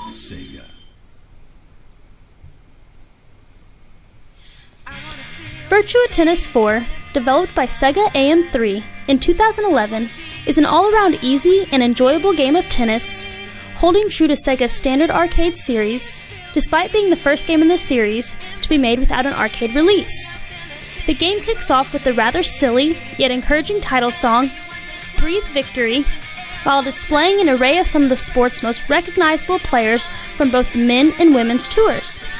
Sega. Virtua Tennis IV, developed by Sega AM3 in 2011, is an all-around easy and enjoyable game of tennis, holding true to Sega's standard arcade series, despite being the first game in the series to be made without an arcade release. The game kicks off with the rather silly, yet encouraging title song, Breathe Victory, while displaying an array of some of the sport's most recognizable players from both the men and women's tours.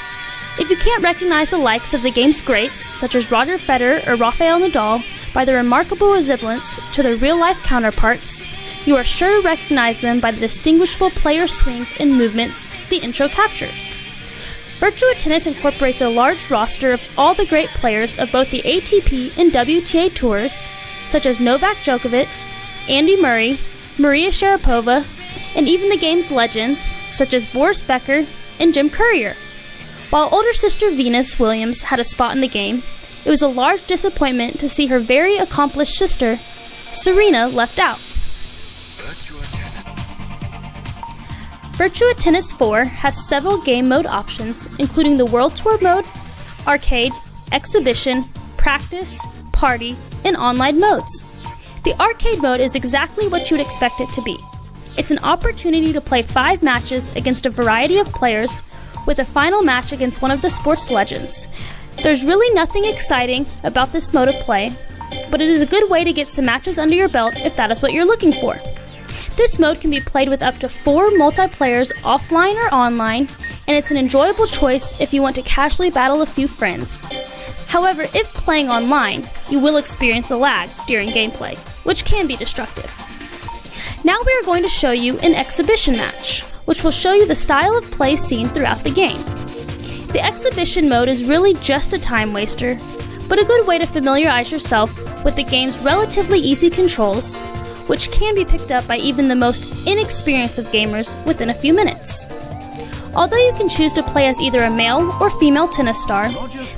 If you can't recognize the likes of the game's greats, such as Roger Federer or Rafael Nadal, by their remarkable resemblance to their real-life counterparts, you are sure to recognize them by the distinguishable player swings and movements the intro captures. Virtua Tennis incorporates a large roster of all the great players of both the ATP and WTA tours, such as Novak Djokovic, Andy Murray, Maria Sharapova, and even the game's legends, such as Boris Becker and Jim Courier. While older sister Venus Williams had a spot in the game, it was a large disappointment to see her very accomplished sister, Serena, left out. Virtua Tennis 4 has several game mode options, including the World Tour mode, arcade, exhibition, practice, party, and online modes. The arcade mode is exactly what you would expect it to be. It's an opportunity to play 5 matches against a variety of players, with a final match against one of the sport's legends. There's really nothing exciting about this mode of play, but it is a good way to get some matches under your belt if that is what you're looking for. This mode can be played with up to 4 multiplayers offline or online, and it's an enjoyable choice if you want to casually battle a few friends. However, if playing online, you will experience a lag during gameplay, which can be destructive. Now we are going to show you an exhibition match, which will show you the style of play seen throughout the game. The exhibition mode is really just a time waster, but a good way to familiarize yourself with the game's relatively easy controls, which can be picked up by even the most inexperienced of gamers within a few minutes. Although you can choose to play as either a male or female tennis star,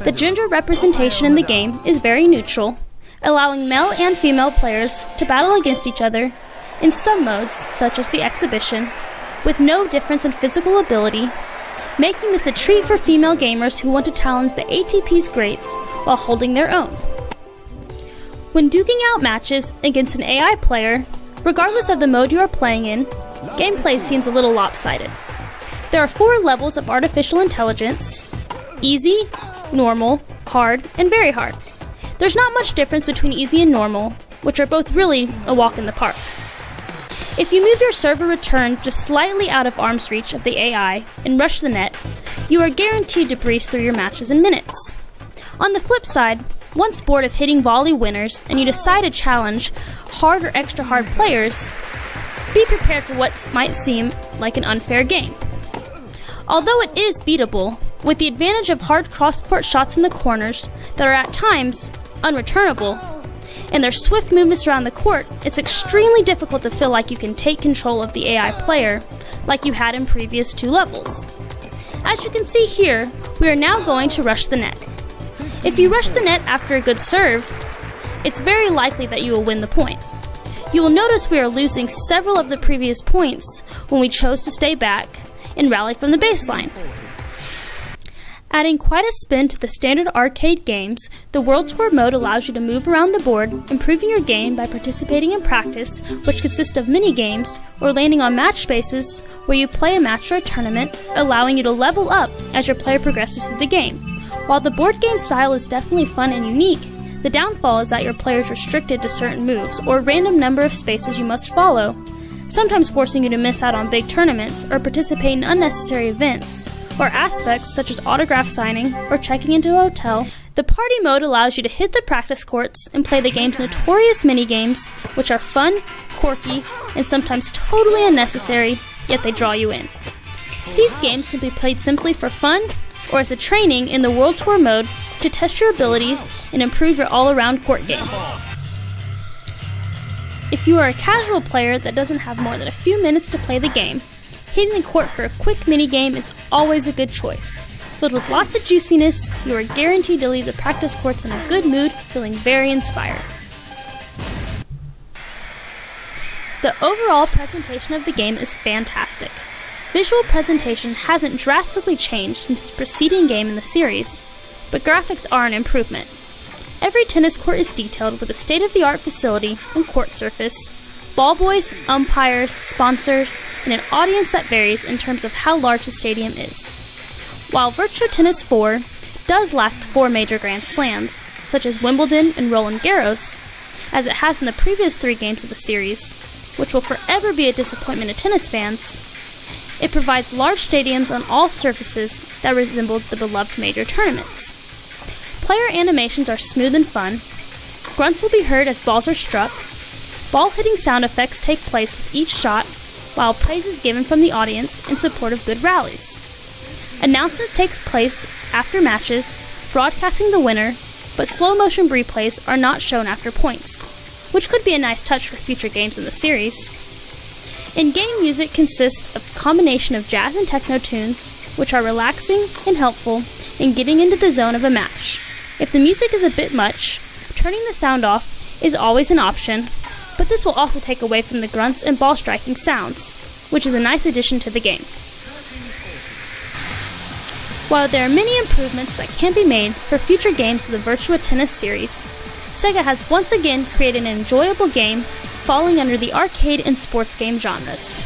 the gender representation in the game is very neutral, allowing male and female players to battle against each other in some modes, such as the exhibition, with no difference in physical ability, making this a treat for female gamers who want to challenge the ATP's greats while holding their own. When duking out matches against an AI player, regardless of the mode you are playing in, gameplay seems a little lopsided. There are 4 levels of artificial intelligence: easy, normal, hard, and very hard. There's not much difference between easy and normal, which are both really a walk in the park. If you move your server return just slightly out of arm's reach of the AI and rush the net, you are guaranteed to breeze through your matches in minutes. On the flip side, once bored of hitting volley winners and you decide to challenge hard or extra hard players, be prepared for what might seem like an unfair game. Although it is beatable, with the advantage of hard cross-court shots in the corners that are at times unreturnable, and their swift movements around the court, it's extremely difficult to feel like you can take control of the AI player like you had in previous 2 levels. As you can see here, we are now going to rush the net. If you rush the net after a good serve, it's very likely that you will win the point. You will notice we are losing several of the previous points when we chose to stay back and rally from the baseline. Adding quite a spin to the standard arcade games, the World Tour mode allows you to move around the board, improving your game by participating in practice, which consists of mini-games, or landing on match spaces where you play a match or a tournament, allowing you to level up as your player progresses through the game. While the board game style is definitely fun and unique, the downfall is that your player is restricted to certain moves or a random number of spaces you must follow, sometimes forcing you to miss out on big tournaments or participate in unnecessary events, or aspects such as autograph signing or checking into a hotel. The party mode allows you to hit the practice courts and play the game's notorious mini-games, which are fun, quirky, and sometimes totally unnecessary, yet they draw you in. These games can be played simply for fun or as a training in the World Tour mode to test your abilities and improve your all-around court game. If you are a casual player that doesn't have more than a few minutes to play the game, hitting the court for a quick mini-game is always a good choice. Filled with lots of juiciness, you are guaranteed to leave the practice courts in a good mood, feeling very inspired. The overall presentation of the game is fantastic. Visual presentation hasn't drastically changed since its preceding game in the series, but graphics are an improvement. Every tennis court is detailed with a state-of-the-art facility and court surface, ball boys, umpires, sponsors, and an audience that varies in terms of how large the stadium is. While Virtua Tennis IV does lack the 4 major Grand Slams, such as Wimbledon and Roland Garros, as it has in the previous 3 games of the series, which will forever be a disappointment to tennis fans, it provides large stadiums on all surfaces that resemble the beloved major tournaments. Player animations are smooth and fun, grunts will be heard as balls are struck, ball hitting sound effects take place with each shot, while praise is given from the audience in support of good rallies. Announcements takes place after matches, broadcasting the winner, but slow-motion replays are not shown after points, which could be a nice touch for future games in the series. In-game music consists of a combination of jazz and techno tunes, which are relaxing and helpful in getting into the zone of a match. If the music is a bit much, turning the sound off is always an option, but this will also take away from the grunts and ball striking sounds, which is a nice addition to the game. While there are many improvements that can be made for future games of the Virtua Tennis series, Sega has once again created an enjoyable game falling under the arcade and sports game genres.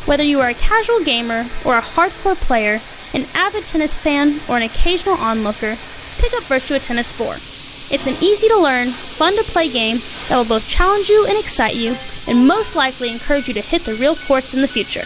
Whether you are a casual gamer or a hardcore player, an avid tennis fan, or an occasional onlooker, pick up Virtua Tennis 4. It's an easy-to-learn, fun-to-play game that will both challenge you and excite you, and most likely encourage you to hit the real courts in the future.